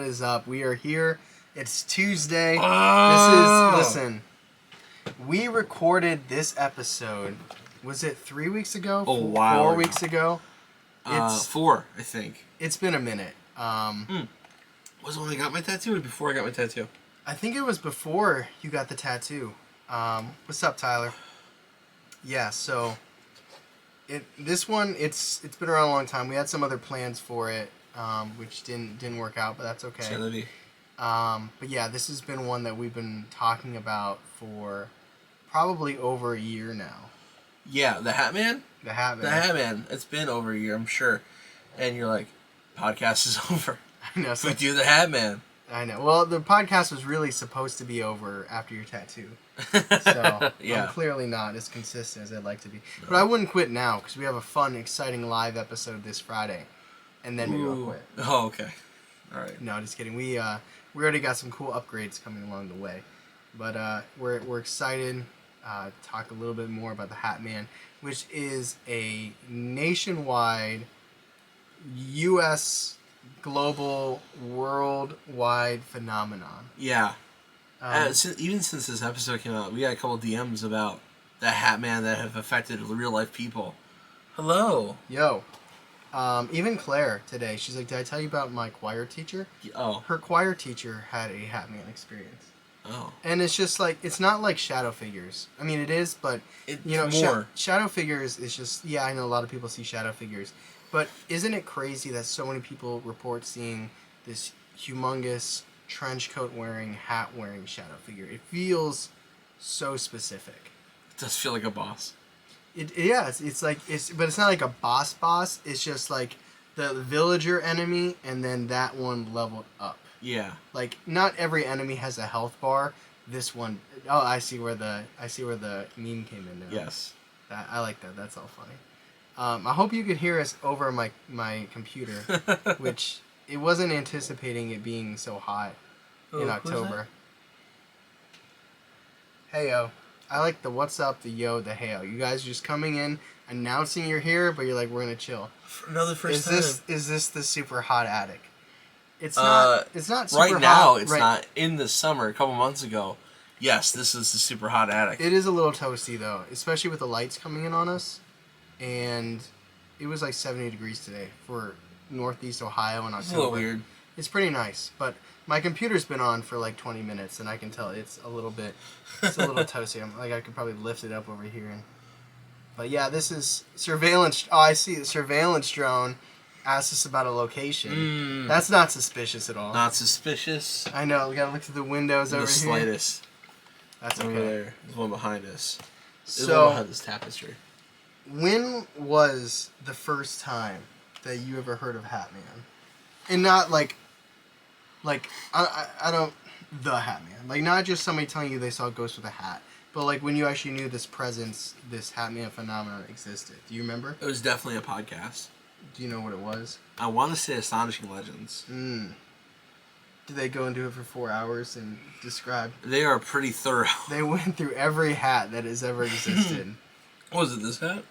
is up? We are here. It's Tuesday. Oh. Listen, we recorded this episode, was it 3 weeks ago? Oh, wow. 4 weeks ago? It's 4, I think. It's been a minute. Was it when I got my tattoo or before I got my tattoo? I think it was before you got the tattoo. What's up, Tyler? Yeah, so this one it's been around a long time. We had some other plans for it, which didn't work out, but that's okay. Sanity. But yeah, this has been one that we've been talking about for probably over a year now. Yeah, the Hat Man? The Hat Man. The Hat Man. It's been over a year, I'm sure. And you're like, podcast is over. I know. We do the Hat Man. I know. Well, the podcast was really supposed to be over after your tattoo. So yeah. I'm clearly not as consistent as I'd like to be. No. But I wouldn't quit now because we have a fun, exciting live episode this Friday. And then maybe I'll quit. Oh, okay. All right. No, just kidding. We already got some cool upgrades coming along the way. But we're excited to talk a little bit more about the Hat Man, which is a nationwide U.S. global, worldwide phenomenon. Yeah. Even since this episode came out, we got a couple DMs about the Hat Man that have affected real life people. Hello. Yo. Even Claire today, she's like, did I tell you about my choir teacher? Oh. Her choir teacher had a Hat Man experience. Oh. And it's just like, it's not like Shadow Figures. I mean, it is, but, it's more. Shadow Figures is just, yeah, I know a lot of people see Shadow Figures. But isn't it crazy that so many people report seeing this humongous trench coat wearing, hat wearing Shadow figure? It feels so specific. It does feel like a boss. It's like, but it's not like a boss. It's just like the villager enemy and then that one leveled up. Yeah. Like, not every enemy has a health bar. This one, oh, I see where the meme came in now. Yes. I like that. That's all funny. I hope you could hear us over my computer, which it wasn't anticipating it being so hot in October. Heyo. I like the what's up, the yo, the heyo. You guys are just coming in, announcing you're here, but you're like, we're going to chill. For another first time. Is this the super hot attic? It's not super hot. Right now, it's not. In the summer, a couple months ago, yes, this is the super hot attic. It is a little toasty, though, especially with the lights coming in on us. And it was like 70 degrees today for Northeast Ohio in October. It's a little weird. It's pretty nice, but my computer's been on for like 20 minutes, and I can tell it's a little toasty. I could probably lift it up over here. But yeah, this is surveillance. Oh, I see. The surveillance drone asked us about a location. That's not suspicious at all. Not suspicious. I know. We gotta look through the windows over here. The slightest. That's okay. Over there. There's one behind us. There's one behind this tapestry. When was the first time that you ever heard of Hat Man? And not like I don't the Hat Man. Like not just somebody telling you they saw a ghost with a hat, but like when you actually knew this Hat Man phenomenon existed. Do you remember? It was definitely a podcast. Do you know what it was? I want to say Astonishing Legends. Did they go into it for 4 hours and describe? They are pretty thorough. They went through every hat that has ever existed. Was it this hat?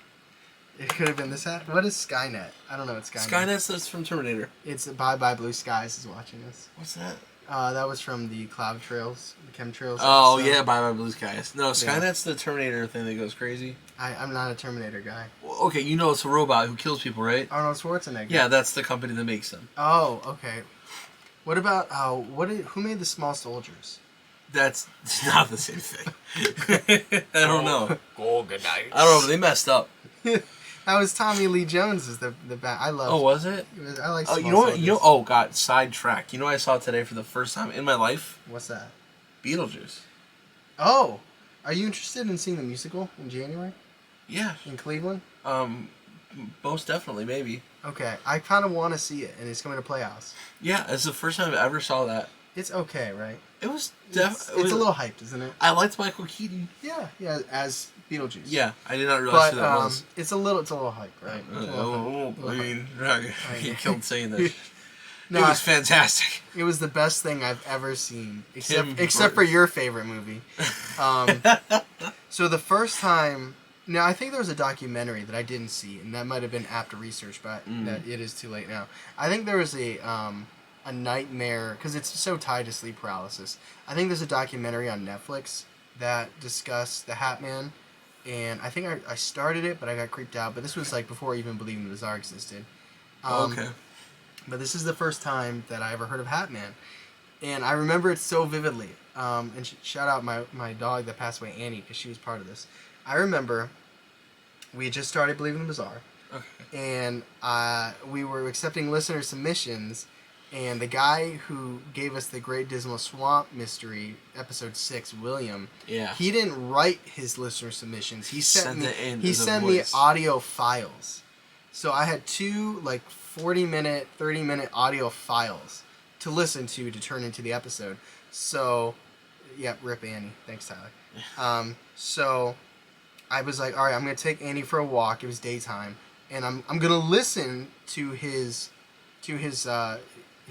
It could have been this hat. What is Skynet? I don't know what Skynet is. Skynet's from Terminator. It's Bye Bye Blue Skies is watching us. What's that? That was from the Cloud Trails, the chemtrails. Oh, yeah, Bye Bye Blue Skies. No, Skynet's the Terminator thing that goes crazy. I'm not a Terminator guy. Well, okay, you know it's a robot who kills people, right? Arnold Schwarzenegger. Yeah, that's the company that makes them. Oh, okay. What about, who made the Small Soldiers? That's not the same thing. I don't know. Gorgonite. I don't know, but they messed up. That was Tommy Lee Jones is the bad. I love. Oh, was it? I like. Oh, you know what? Oh, God, sidetracked. You know what I saw today for the first time in my life? What's that? Beetlejuice. Oh, are you interested in seeing the musical in January? Yeah. In Cleveland? Most definitely, maybe. Okay, I kind of want to see it, and it's coming to Playhouse. Yeah, it's the first time I ever saw that. It's okay, right? It was it's a little hyped, isn't it? I liked Michael Keaton. Yeah, as Beetlejuice. Yeah, I did not realize who that was. It's a little hype, right? He killed saying that. No, it was fantastic. It was the best thing I've ever seen, except for your favorite movie. So the first time. Now, I think there was a documentary that I didn't see, and that might have been after research, but that it is too late now. I think there was a a nightmare because it's so tied to sleep paralysis. I think there's a documentary on Netflix that discussed the Hat Man, and I think I started it, but I got creeped out. But this was like before I even believed the Bizarre existed. Okay. But this is the first time that I ever heard of Hat Man, and I remember it so vividly. And shout out my dog that passed away, Annie, because she was part of this. I remember we had just started Believing the Bizarre. Okay. And we were accepting listener submissions, and the guy who gave us the Great Dismal Swamp Mystery, episode 6, William, he didn't write his listener submissions. He sent me audio files. So I had 2 like 40-minute, 30-minute audio files to listen to turn into the episode. So, yeah, rip Annie. Thanks, Tyler. So I was like, all right, I'm going to take Annie for a walk. It was daytime. And I'm going to listen to his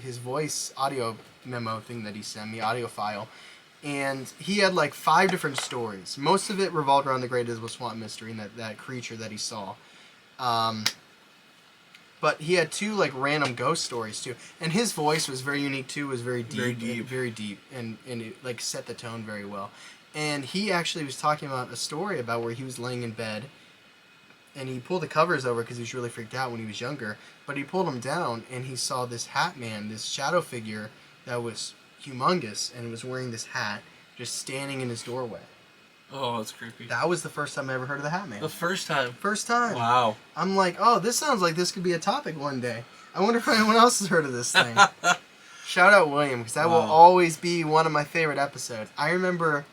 voice audio memo thing that he sent me, audio file. And he had like 5 different stories. Most of it revolved around the Great Dismal Swamp Mystery and that creature that he saw. But he had 2 like random ghost stories too, and his voice was very unique too. Was very deep, and it like set the tone very well. And he actually was talking about a story about where he was laying in bed, and he pulled the covers over because he was really freaked out when he was younger. But he pulled them down, and he saw this Hat Man, this shadow figure that was humongous, and was wearing this hat, just standing in his doorway. Oh, that's creepy. That was the first time I ever heard of the Hat Man. The first time? First time. Wow. I'm like, oh, this sounds like this could be a topic one day. I wonder if anyone else has heard of this thing. Shout out William, because that will always be one of my favorite episodes. I remember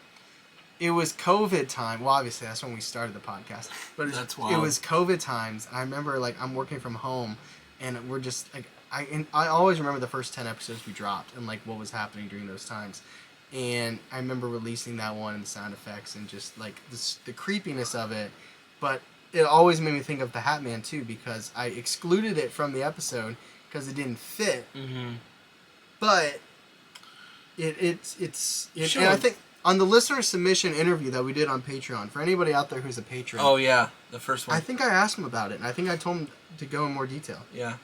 it was COVID time. Well, obviously, that's when we started the podcast. But it was COVID times. I remember, like, I'm working from home, and we're just, like, I always remember the first 10 episodes we dropped and, like, what was happening during those times. And I remember releasing that one and the sound effects and just like the creepiness of it. But it always made me think of the Hat Man too, because I excluded it from the episode because it didn't fit. Mm-hmm. But it's and I think on the listener submission interview that we did on Patreon, for anybody out there who's a patron. Oh yeah, the first one. I think I asked him about it, and I think I told him to go in more detail. Yeah.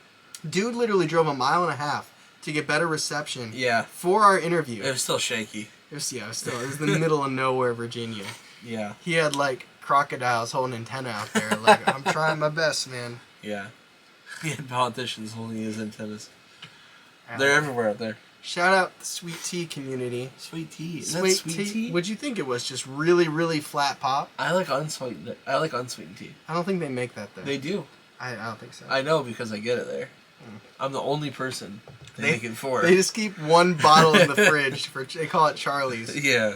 Dude literally drove 1.5 miles to get better reception. Yeah. For our interview. It was still shaky. It was the middle of nowhere, Virginia. Yeah. He had like crocodiles holding antenna out there. Like, I'm trying my best, man. Yeah. He had politicians holding his antennas. They're everywhere out there. Shout out the sweet tea community. Sweet tea. Sweet tea? What'd you think it was? Just really, really flat pop? I like unsweetened tea. I don't think they make that there. They do. I don't think so. I know because I get it there. I'm the only person they make it for. They just keep one bottle in the fridge. They call it Charlie's. Yeah.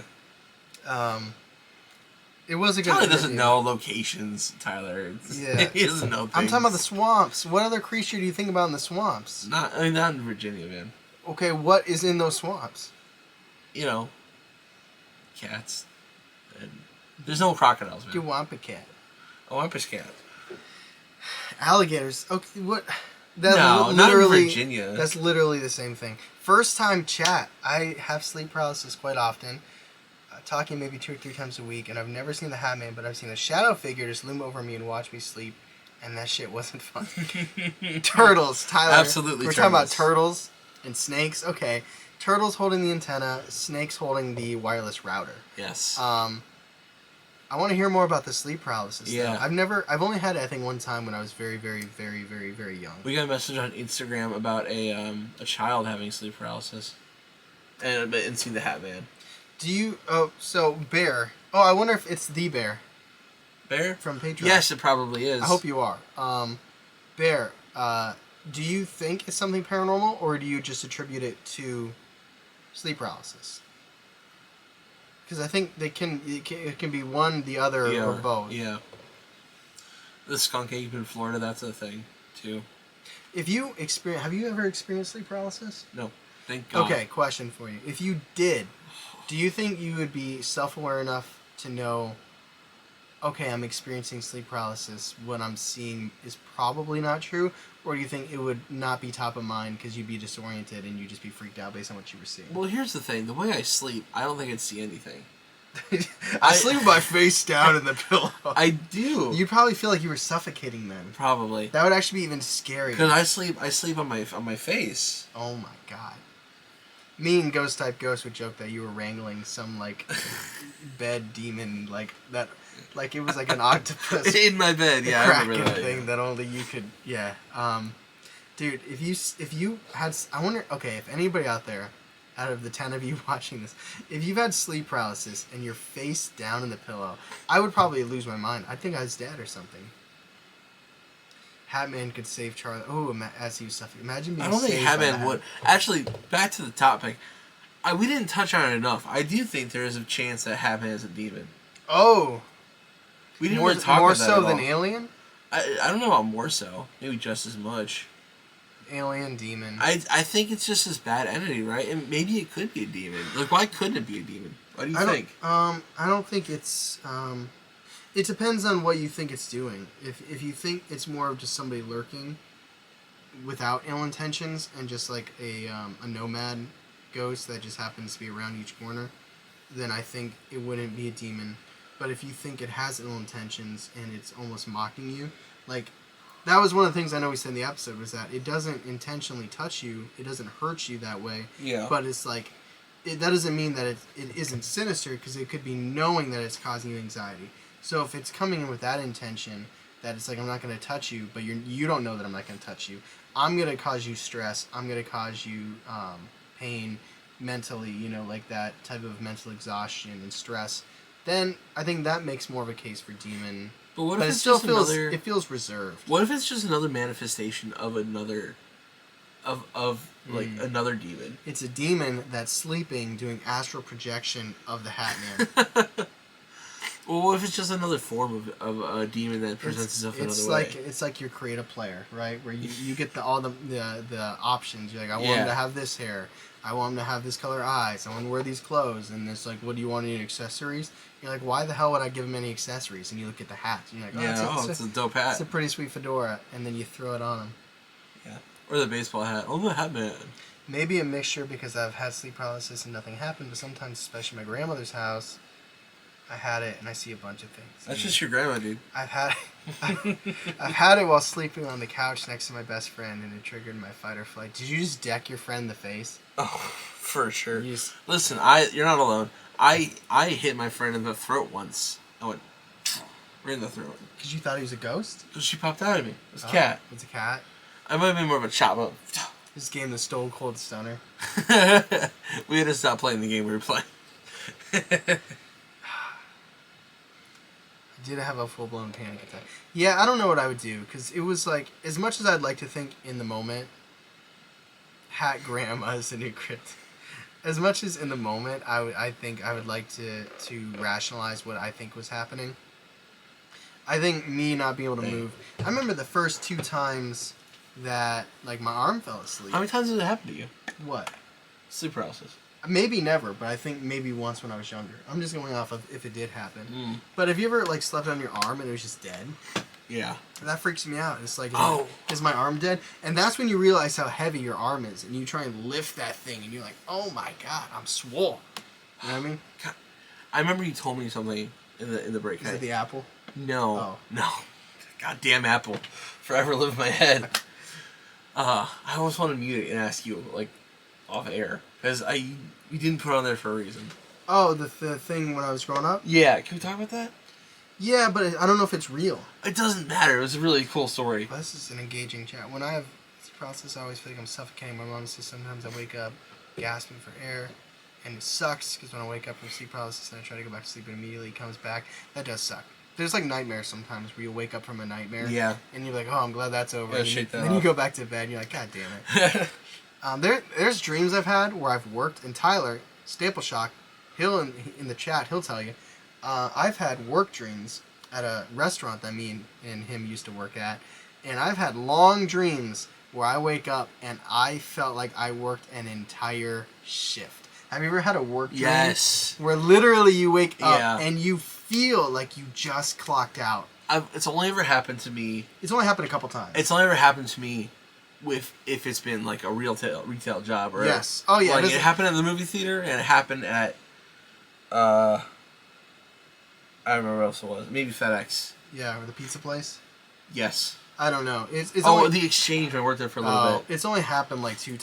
It was a good. Tyler doesn't know locations, Tyler. Yeah. He doesn't know things. I'm talking about the swamps. What other creature do you think about in the swamps? Not in Virginia, man. Okay, what is in those swamps? You know, cats. And there's no crocodiles, man. You Wampa cat. A Wampus cat. Alligators. Okay, what? Not in Virginia. That's literally the same thing. First time chat. I have sleep paralysis quite often. Talking maybe 2 or 3 times a week, and I've never seen the Hat Man, but I've seen a shadow figure just loom over me and watch me sleep, and that shit wasn't fun. Turtles, Tyler. Absolutely. We're talking about turtles and snakes. Okay, turtles holding the antenna, snakes holding the wireless router. Yes. I want to hear more about the sleep paralysis. Yeah. Though. I've only had it, I think, one time when I was very, very, very, very, very young. We got a message on Instagram about a child having sleep paralysis, and seen the Hat Man. Do you? Oh, so Bear. Oh, I wonder if it's the Bear. Bear from Patreon. Yes, it probably is. I hope you are. Bear. Do you think it's something paranormal, or do you just attribute it to sleep paralysis? Because I think it can be one, the other, or both. Yeah. The skunk ape in Florida, that's a thing, too. Have you ever experienced sleep paralysis? No. Thank God. Okay, question for you. If you did, do you think you would be self-aware enough to know, okay, I'm experiencing sleep paralysis, what I'm seeing is probably not true? Or do you think it would not be top of mind because you'd be disoriented and you'd just be freaked out based on what you were seeing? Well, here's the thing. The way I sleep, I don't think I'd see anything. I sleep with my face down in the pillow. I do. You'd probably feel like you were suffocating then. Probably. That would actually be even scarier. Because I sleep on my face. Oh my god. Me and Ghost would joke that you were wrangling some like bed demon like that, like it was like an octopus in my bed. Yeah, I remember that thing that only you could. Yeah. Dude, if you had, I wonder. Okay, if anybody out there, out of the 10 of you watching this, if you've had sleep paralysis and you're face down in the pillow, I would probably lose my mind. I'd think I was dead or something. Hatman could save Charlie. Oh, as he was suffering. Imagine being. I don't think Hatman would. Actually, back to the topic. We didn't touch on it enough. I do think there is a chance that Hatman is a demon. Oh. We didn't really talk about that more so at than all. Alien. I don't know about more so. Maybe just as much. Alien, demon. I think it's just this bad entity, right? And maybe it could be a demon. Like, why couldn't it be a demon? What do you think? I don't think it's. It depends on what you think it's doing. If you think it's more of just somebody lurking without ill intentions and just like a nomad ghost that just happens to be around each corner, then I think it wouldn't be a demon. But if you think it has ill intentions and it's almost mocking you, like, that was one of the things I know we said in the episode, was that it doesn't intentionally touch you, it doesn't hurt you that way. Yeah. But it's like, that doesn't mean that it isn't sinister, because it could be knowing that it's causing you anxiety. So if it's coming in with that intention, that it's like, I'm not going to touch you, but you don't know that I'm not going to touch you. I'm going to cause you stress. I'm going to cause you pain mentally, like that type of mental exhaustion and stress. Then I think that makes more of a case for demon. But what if it it's still just feels another? It feels reserved. What if it's just another manifestation of another, another demon? It's a demon that's sleeping, doing astral projection of the Hatman. Well, what if it's just another form of a demon that presents itself another way? It's like your creative player, right? Where you get all the options. You're like, I want him to have this hair. I want him to have this color eyes. I want him to wear these clothes. And it's like, what do you want, any accessories? You're like, why the hell would I give him any accessories? And you look at the hat. And you're like, it's a dope hat. It's a pretty sweet fedora. And then you throw it on him. Yeah. Or the baseball hat. Oh, the hat man. Maybe a mixture, because I've had sleep paralysis and nothing happened. But sometimes, especially my grandmother's house, I had it, and I see a bunch of things. That's just your grandma, dude. I've had it while sleeping on the couch next to my best friend, and it triggered my fight or flight. Did you just deck your friend in the face? Oh, for sure. Listen, you're not alone. I hit my friend in the throat once. I went right in the throat. Because you thought he was a ghost? Because she popped out at me. It was a cat. It's a cat? I might have been more of a chop up. This game, the Stone Cold Stunner. We had to stop playing the game we were playing. I did have a full-blown panic attack. Yeah, I don't know what I would do, because it was like, as much as I'd like to think in the moment, Hat Grandma is the new crypt. As much as in the moment, I think I would like to rationalize what I think was happening. I think me not being able to move. I remember the first 2 times that, like, my arm fell asleep. How many times did it happen to you? What? Sleep paralysis. Maybe never, but I think maybe once when I was younger. I'm just going off of if it did happen. Mm. But have you ever, like, slept on your arm and it was just dead? Yeah. That freaks me out. It's like, oh, is my arm dead? And that's when you realize how heavy your arm is, and you try and lift that thing, and you're like, oh my god, I'm swole. You know what I mean? God. I remember you told me something in the break. Is it the apple? No. Oh. No. Goddamn apple. Forever live in my head. I always want to mute it and ask you, like, off air. Because you didn't put it on there for a reason. Oh, the thing when I was growing up? Yeah. Can we talk about that? Yeah, but I don't know if it's real. It doesn't matter. It was a really cool story. Well, this is an engaging chat. When I have this process, I always feel like I'm suffocating. My mom says sometimes I wake up gasping for air, and it sucks because when I wake up from sleep paralysis and I try to go back to sleep and immediately it comes back, that does suck. There's like nightmares sometimes where you wake up from a nightmare, yeah, and you're like, oh, I'm glad that's over. And then you go back to bed and you're like, god damn it. There's dreams I've had where I've worked, and Tyler, Staple Shock, he'll in the chat, he'll tell you, I've had work dreams at a restaurant that me and him used to work at, and I've had long dreams where I wake up and I felt like I worked an entire shift. Have you ever had a work dream? Yes. Where literally you wake up and you feel like you just clocked out. It's only ever happened to me. It's only happened a couple times. It's only ever happened to me if it's been like a retail job, or yes. Oh yeah. Like it happened at the movie theater, and it happened at I remember what else it was. Maybe FedEx. Yeah, or the pizza place. Yes. I don't know. It's oh, only, the exchange. I worked there for a little bit. It's only happened like 2 or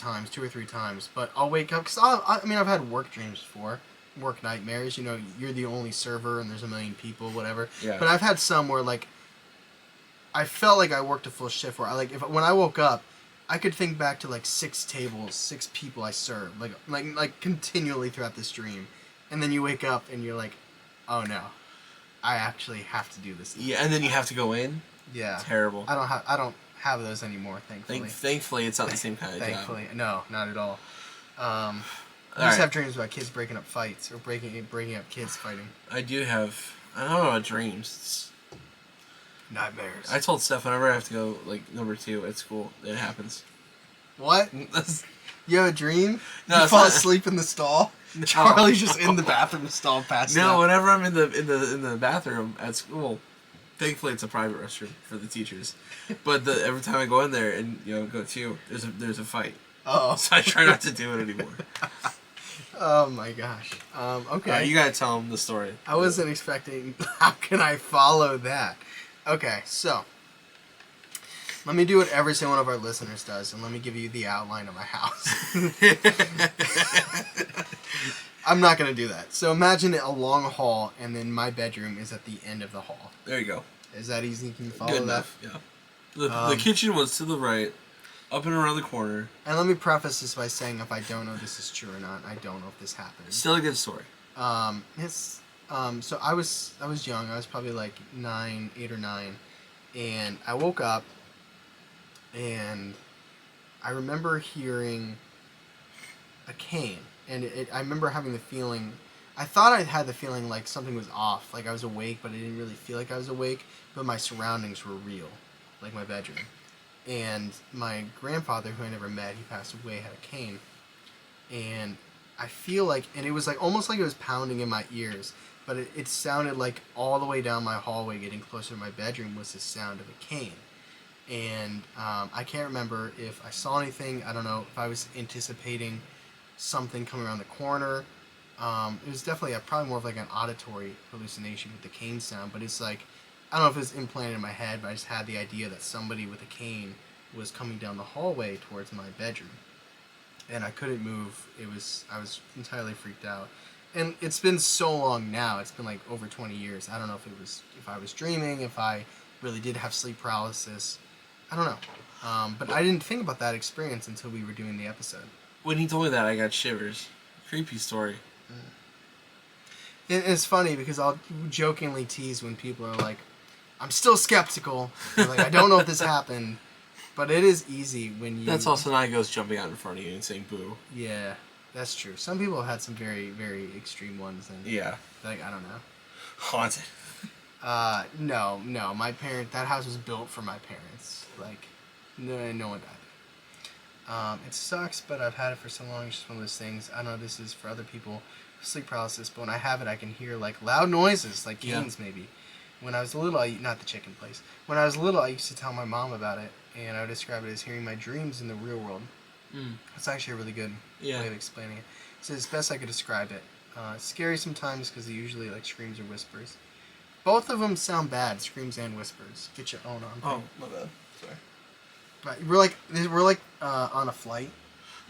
3 times. But I'll wake up because I mean I've had work dreams before, work nightmares. You know, you're the only server and there's a million people, whatever. Yeah. But I've had some where like I felt like I worked a full shift where when I woke up, I could think back to like 6 tables, 6 people I served, like continually throughout this dream, and then you wake up and you're like, oh no, I actually have to do this now. Yeah, and then you have to go in. Yeah. Terrible. I don't have those anymore, thankfully. Thankfully, it's not the same kind of Thankfully, job. no, not at all. I All just right. have dreams about kids breaking up fights or breaking up kids fighting. I do have. I don't know about dreams. Nightmares. I told Steph whenever I have to go like number 2 at school, it happens. What? You have a dream? No, you it's fall not- asleep in the stall? Charlie's just in the bathroom stall passing No, out. whenever I'm in the bathroom at school, thankfully it's a private restroom for the teachers. But every time I go in there and go to, there's a fight. Oh. So I try not to do it anymore. Oh my gosh. Okay. You gotta tell them the story. I wasn't expecting. How can I follow that? Okay, so let me do what every single one of our listeners does, and let me give you the outline of my house. I'm not gonna do that. So imagine a long hall, and then my bedroom is at the end of the hall. There you go. Is that easy? Can you follow Good that? enough. Yeah. The kitchen was to the right, up and around the corner. And let me preface this by saying, if I don't know if this is true or not, I don't know if this happened. Still a good story. So I was young. I was probably like 8 or 9, and I woke up, and I remember hearing a cane, and I remember having the feeling. I thought I had the feeling like something was off, like I was awake, but I didn't really feel like I was awake. But my surroundings were real, like my bedroom. And my grandfather, who I never met, he passed away, had a cane, and I feel like, and it was like almost like it was pounding in my ears, but it sounded like all the way down my hallway, getting closer to my bedroom, was the sound of a cane. And I can't remember if I saw anything. I don't know if I was anticipating something coming around the corner. It was definitely probably more of like an auditory hallucination with the cane sound, but it's like, I don't know if it was implanted in my head, but I just had the idea that somebody with a cane was coming down the hallway towards my bedroom. And I couldn't move. I was entirely freaked out. And it's been so long now. It's been like over 20 years. I don't know if I was dreaming, if I really did have sleep paralysis. I don't know. But I didn't think about that experience until we were doing the episode. When he told me that, I got shivers. Creepy story. It's funny because I'll jokingly tease when people are like, I'm still skeptical. They're like, I don't know if this happened. But it is easy when you... That's also not ghosts jumping out in front of you and saying boo. Yeah, that's true. Some people have had some very, very extreme ones. And Yeah. like, I don't know. Haunted. No. That house was built for my parents. Like, no one died. It sucks, but I've had it for so long. It's just one of those things. I know this is for other people, sleep paralysis, but when I have it, I can hear like loud noises, like canes maybe. When I was little, not the chicken place. When I was little, I used to tell my mom about it, and I would describe it as hearing my dreams in the real world. That's actually a really good way of explaining it. So it's best I could describe it. It's scary sometimes because they usually like screams or whispers. Both of them sound bad, screams and whispers. Get your own on. Oh, my bad. Sorry. Right, we're like on a flight.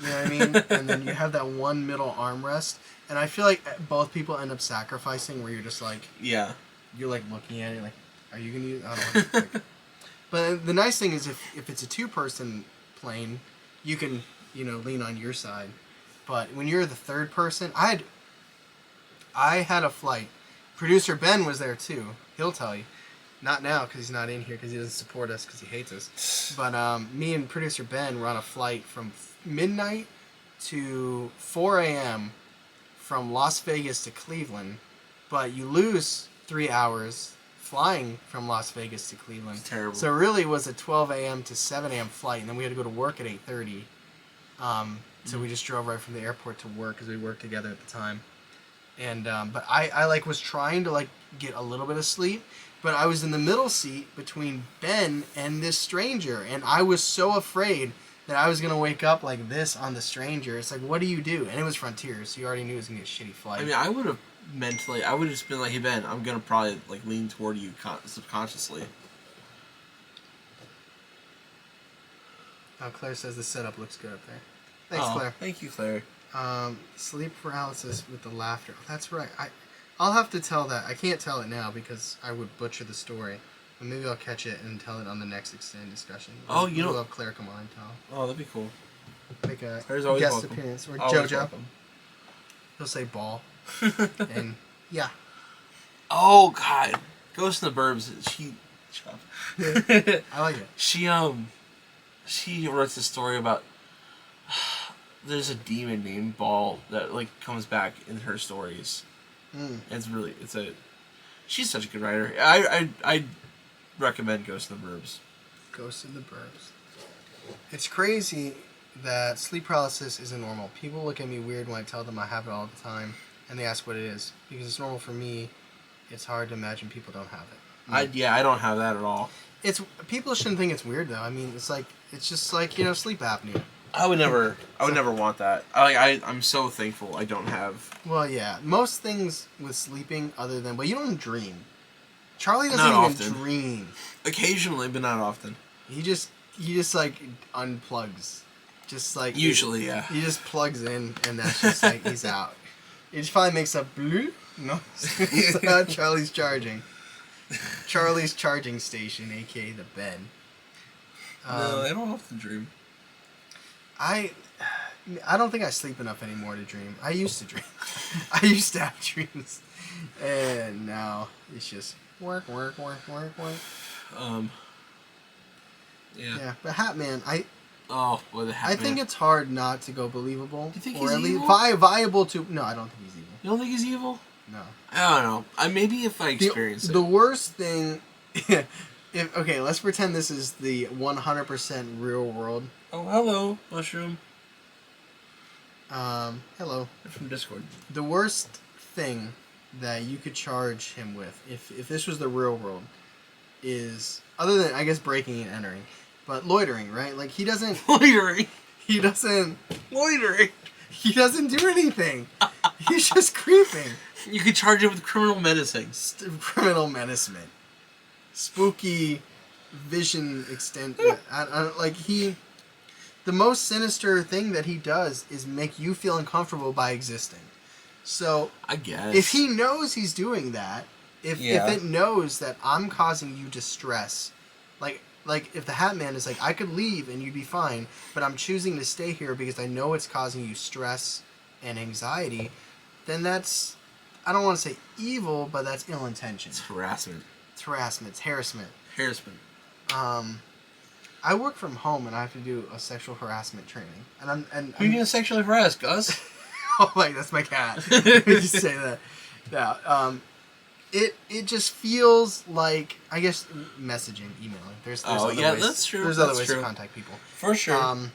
You know what I mean? And then you have that one middle armrest, and I feel like both people end up sacrificing. Where you're just like, Yeah. you're like looking at it, like, are you gonna use? I don't want to. But the nice thing is, if it's a 2-person plane, you can lean on your side. But when you're the 3rd person, I had a flight. Producer Ben was there too. He'll tell you. Not now because he's not in here because he doesn't support us because he hates us. But me and producer Ben were on a flight from midnight to 4 a.m. from Las Vegas to Cleveland. But you lose 3 hours flying from Las Vegas to Cleveland. It's terrible. So it really was a 12 a.m. to 7 a.m. flight, and then we had to go to work at 8:30. So we just drove right from the airport to work because we worked together at the time. And but I like was trying to like get a little bit of sleep, but I was in the middle seat between Ben and this stranger, and I was so afraid that I was gonna wake up like this on the stranger. It's like, what do you do? And it was Frontier, so you already knew it was gonna be a shitty flight. I mean, I would have mentally, I would have just been like, hey Ben, I'm gonna probably like lean toward you subconsciously. Oh, Claire says the setup looks good up there. Thanks, Oh, Claire. thank you, Claire. Sleep paralysis with the laughter. Oh, that's right. I'll have to tell that. I can't tell it now because I would butcher the story. But maybe I'll catch it and tell it on the next extended discussion. Oh, we'll have Claire come on and tell. Oh, that'd be cool. Make a Claire's always guest welcome. appearance. Or Always JoJo. welcome. He'll say ball. And yeah. Oh God, Ghost in the Burbs. I like it. She writes a story about there's a demon named Ball that like comes back in her stories. She's such a good writer. I recommend Ghost in the Burbs. Ghost in the Burbs. It's crazy that sleep paralysis isn't normal. People look at me weird when I tell them I have it all the time, and they ask what it is. Because it's normal for me, it's hard to imagine people don't have it. I don't have that at all. People shouldn't think it's weird though. I mean, it's just like sleep apnea. I would never want that. I'm so thankful I don't have. Well, yeah, most things with sleeping, other than you don't dream. Charlie doesn't Not even often. dream. Occasionally, but not often. He just like unplugs, just like Usually, yeah. He just plugs in, and that's just like he's out. He just probably makes a blue noise. Charlie's charging. Charlie's charging station, aka the bed. No, I don't often dream. I don't think I sleep enough anymore to dream. I used to dream. I used to have dreams, and now it's just work. Yeah, but Hatman, The Hat I think Man. it's hard not to go believable. You think or he's at least evil? viable to. No, I don't think he's evil. You don't think he's evil? No. I don't know. Maybe if I experience The it. worst thing. Let's pretend this is the 100% real world. Oh, hello, Mushroom. Hello. They're from Discord. The worst thing that you could charge him with, if this was the real world, is, other than, I guess, breaking and entering, but loitering, right? Like, he doesn't... Loitering? He doesn't... Loitering? He doesn't do anything. He's just creeping. You could charge it with criminal menacing. Criminal menacement. Spooky vision extent. The most sinister thing that he does is make you feel uncomfortable by existing. So, I guess. if he knows he's doing that, if it knows that I'm causing you distress, like if the Hat Man is like, I could leave and you'd be fine, but I'm choosing to stay here because I know it's causing you stress and anxiety, then that's, I don't want to say evil, but that's ill-intentioned. It's harassment. It's harassment. It's harassment. Harassment. I work from home and I have to do a sexual harassment training, and Who are you gonna sexually harass, Gus? Oh, like that's my cat. Let me just say that. Yeah. It just feels like, I guess, messaging, emailing. There's other ways. That's true. There's other ways to contact people. For sure.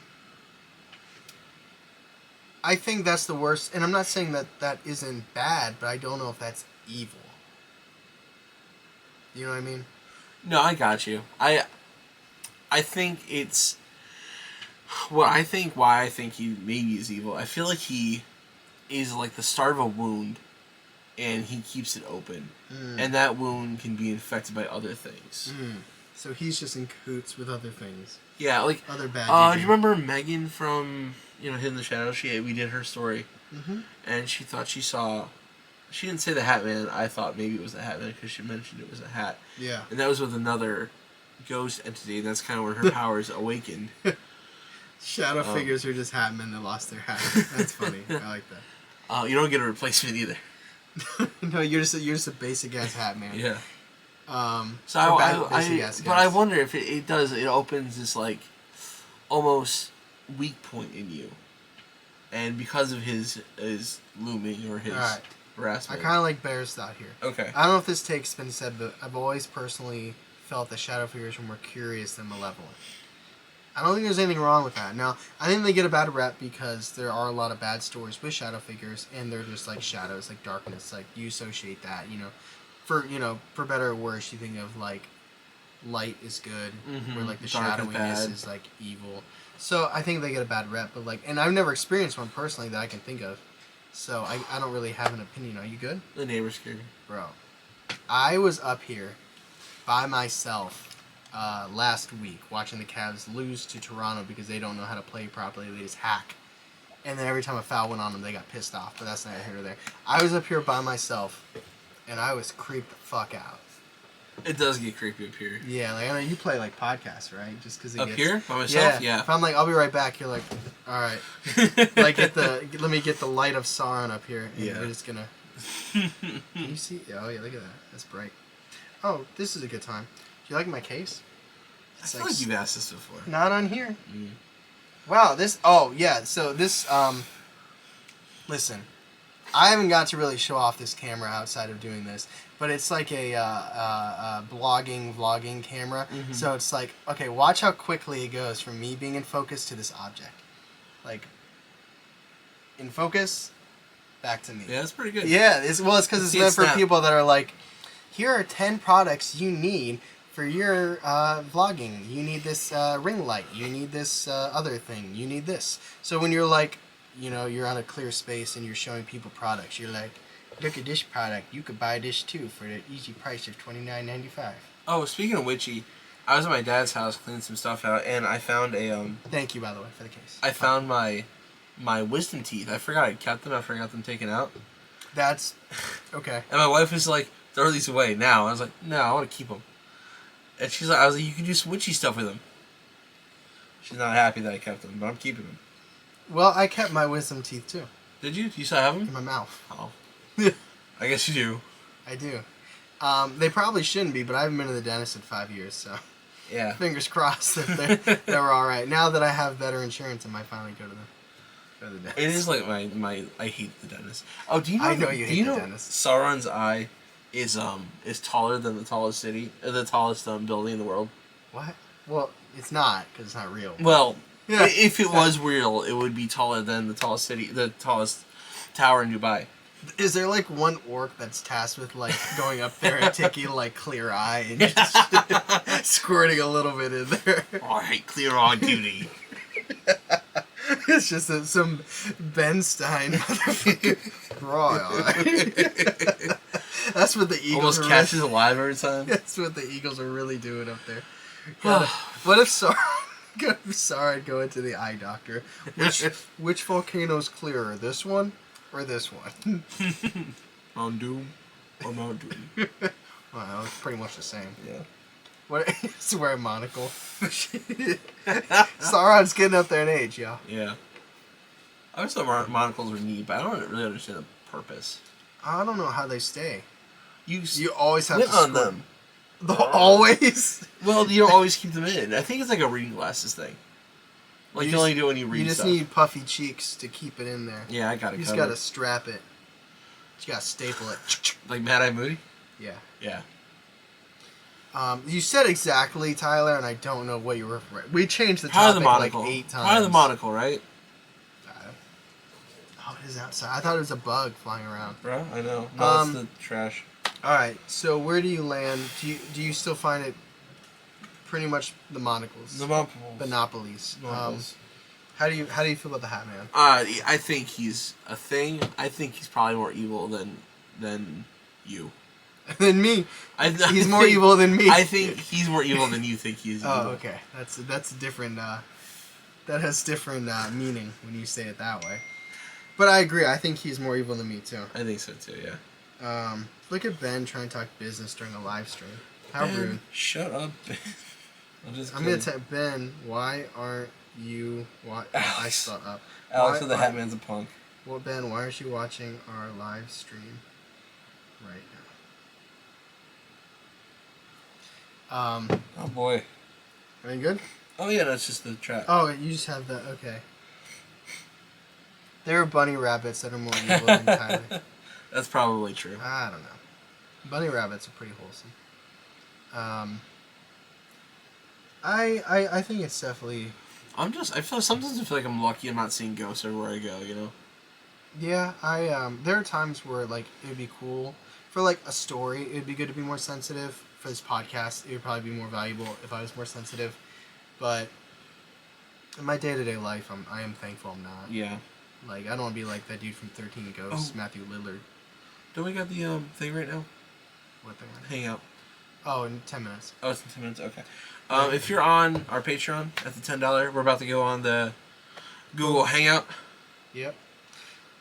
I think that's the worst, and I'm not saying that isn't bad, but I don't know if that's evil. You know what I mean? No, I got you. I think it's... why I think he maybe is evil. I feel like he is like the start of a wound, and he keeps it open. And that wound can be infected by other things. So he's just in cahoots with other things. Yeah, like... Other bad do you remember Megan from, Hidden in the Shadows? We did her story. Mm-hmm. And she thought she saw... She didn't say the Hat Man. I thought maybe it was the Hat Man because she mentioned it was a hat. Yeah. And that was with another ghost entity, and that's kind of where her powers awakened. Shadow figures are just hat men that lost their hat. That's funny. I like that. You don't get a replacement either. No, you're just a basic ass hat man. Yeah. So I wonder if it does. It opens this like almost weak point in you, and because of his looming or his harassment. I kind of like Bear's thought here. Okay. I don't know if this take's been said, but I've always personally felt that shadow figures were more curious than malevolent. I don't think there's anything wrong with that. Now, I think they get a bad rep because there are a lot of bad stories with shadow figures, and they're just like shadows, like darkness. Like, you associate that, for better or worse, you think of like light is good, where like the shadowiness is like evil. So I think they get a bad rep, but and I've never experienced one personally that I can think of. so I don't really have an opinion. Are you good? The neighbors scared me. Bro, I was up here by myself last week watching the Cavs lose to Toronto because they don't know how to play properly. They just hack. And then every time a foul went on them, they got pissed off. But that's neither here nor there. I was up here by myself, and I was creeped the fuck out. It does get creepy up here. Yeah, like I know you play like podcasts, right? Just because it Up gets... here by myself, yeah. If I'm like, I'll be right back, you're like, all right. Like let me get the light of Sauron up here, and Yeah. we're just gonna. Can you see? Oh yeah, look at that. That's bright. Oh, this is a good time. Do you like my case? I feel like you've asked this before. Not on here. Mm. Wow, this... Oh, yeah, so this... Listen, I haven't got to really show off this camera outside of doing this, but it's like a vlogging camera. Mm-hmm. So it's like, okay, watch how quickly it goes from me being in focus to this object. Like, in focus, back to me. Yeah, that's pretty good. Yeah, it's because it's meant for people that are like, here are 10 products you need for your vlogging. You need this ring light. You need this other thing. You need this. So when you're like, you know, you're on a clear space and you're showing people products, you're like, look at this product. You could buy this too for the easy price of $29.95. Oh, speaking of witchy, I was at my dad's house cleaning some stuff out, and I found a Thank you, by the way, for the case. I found my wisdom teeth. I forgot I kept them after I got them taken out. That's okay. And my wife was like, throw these away now. I was like, no, I want to keep them. And she's like, I was like, you can do some witchy stuff with them. She's not happy that I kept them, but I'm keeping them. Well, I kept my wisdom teeth too. Did you? Do you still have them? In my mouth. Oh. I guess you do. I do. They probably shouldn't be, but I haven't been to the dentist in 5 years, so Yeah. fingers crossed that they're all right. Now that I have better insurance, I might finally go to the dentist. It is like my I hate the dentist. Oh, do you know? I know you hate the dentist. Sauron's eye is taller than the tallest building in the world. What? Well, it's not, because it's not real. Well, Yeah. if it was real, it would be taller than the tallest tower in Dubai. Is there like one orc that's tasked with like going up there and taking like clear eye and just squirting a little bit in there? All right, clear on duty. It's just some Ben Stein motherfucker raw eye. That's what the Eagles Almost catches alive every time. That's what the Eagles are really doing up there. God, what if Sauron go into the eye doctor? Which volcano's clearer, this one or this one? Mount Doom or Mount Doom? Well, it's pretty much the same. Yeah. What? It's wear a monocle. Sauron's getting up there in age, y'all. Yeah. I always thought monocles were neat, but I don't really understand the purpose. I don't know how they stay. You always have squint to on squint. them. Always? Well, you don't always keep them in. I think it's like a reading glasses thing. Like you only do it when you read You just stuff. need puffy cheeks to keep it in there. Yeah, I got it. You just covered. gotta strap it. You gotta staple it. Like Mad Eye Moody. Yeah. Yeah. You said exactly, Tyler, and I don't know what you were. We changed the Probably topic the monocle. like 8 times. Probably the monocle, right? Oh, it is outside. I thought it was a bug flying around. Bro, I know. No, it's the trash. All right. So where do you land? Do you still find it pretty much the monocles? The monocles. Monopolies. Monocles. How do you feel about the Hat Man? I think he's a thing. I think he's probably more evil than you. Than me. He's more think- evil than me. I think he's more evil than you think he's evil. Oh, okay. That's different. That has different meaning when you say it that way. But I agree. I think he's more evil than me too. I think so too. Yeah. Look at Ben trying to talk business during a live stream. How Ben, rude. Shut up, Ben. I'm gonna tell Ben. Why aren't you? I saw up. Alex of the Hatman's a punk. Well, Ben, why aren't you watching our live stream right now? Oh boy. Any good? Oh yeah, that's just the trap. Oh, you just have that. Okay. There are bunny rabbits that are more evil than Tyler. That's probably true. I don't know. Bunny rabbits are pretty wholesome. I think it's definitely. Sometimes I feel like I'm lucky I'm not seeing ghosts everywhere I go. You know. Yeah, there are times where like it would be cool for like a story. It would be good to be more sensitive. For this podcast, it would probably be more valuable if I was more sensitive. But in my day-to-day life, I am thankful I'm not. Yeah. Like, I don't want to be like that dude from 13 Ghosts, Matthew Lillard. Don't we got the thing right now? What thing? Hangout. Oh, in 10 minutes. Oh, it's in 10 minutes? Okay. If you're on our Patreon at the $10, we're about to go on the Google Hangout. Yep.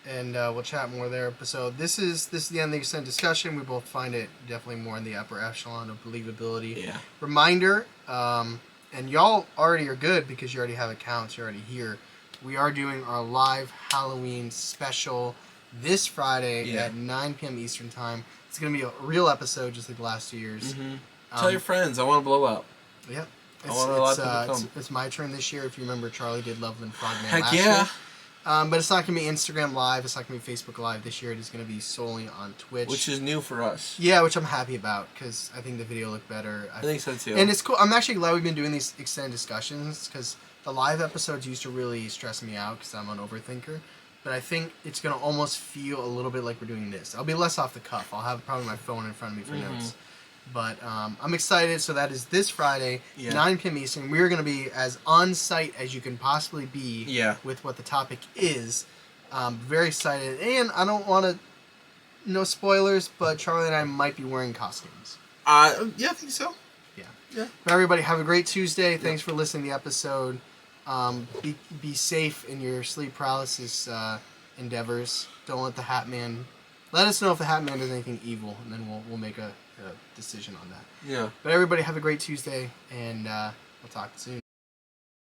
And we'll chat more there. So this is the end of the extended discussion. We both find it definitely more in the upper echelon of believability. Yeah. Reminder, and y'all already are good because you already have accounts. You're already here. We are doing our live Halloween special this Friday at 9 p.m. Eastern Time. It's going to be a real episode just like the last 2 years. Mm-hmm. Tell your friends. I want to blow up. Yep. I want a lot of people to come. It's my turn this year. If you remember, Charlie did Loveland Frogman Heck last yeah. year. But it's not going to be Instagram Live. It's not going to be Facebook Live this year. It is going to be solely on Twitch. Which is new for us. Yeah, which I'm happy about because I think the video looked better. I think so too. And it's cool. I'm actually glad we've been doing these extended discussions because the live episodes used to really stress me out because I'm an overthinker. But I think it's going to almost feel a little bit like we're doing this. I'll be less off the cuff. I'll have probably my phone in front of me for notes. But I'm excited. So that is this Friday, 9 p.m. Eastern. We're going to be as on-site as you can possibly be with what the topic is. Very excited. And I don't want to... No spoilers, but Charlie and I might be wearing costumes. Yeah, I think so. Yeah. But everybody, have a great Tuesday. Thanks for listening to the episode. Be safe in your sleep paralysis endeavors. Don't let the Hat Man... Let us know if the Hat Man does anything evil, and then we'll make a decision on that. Yeah. But everybody have a great Tuesday, and we'll talk soon.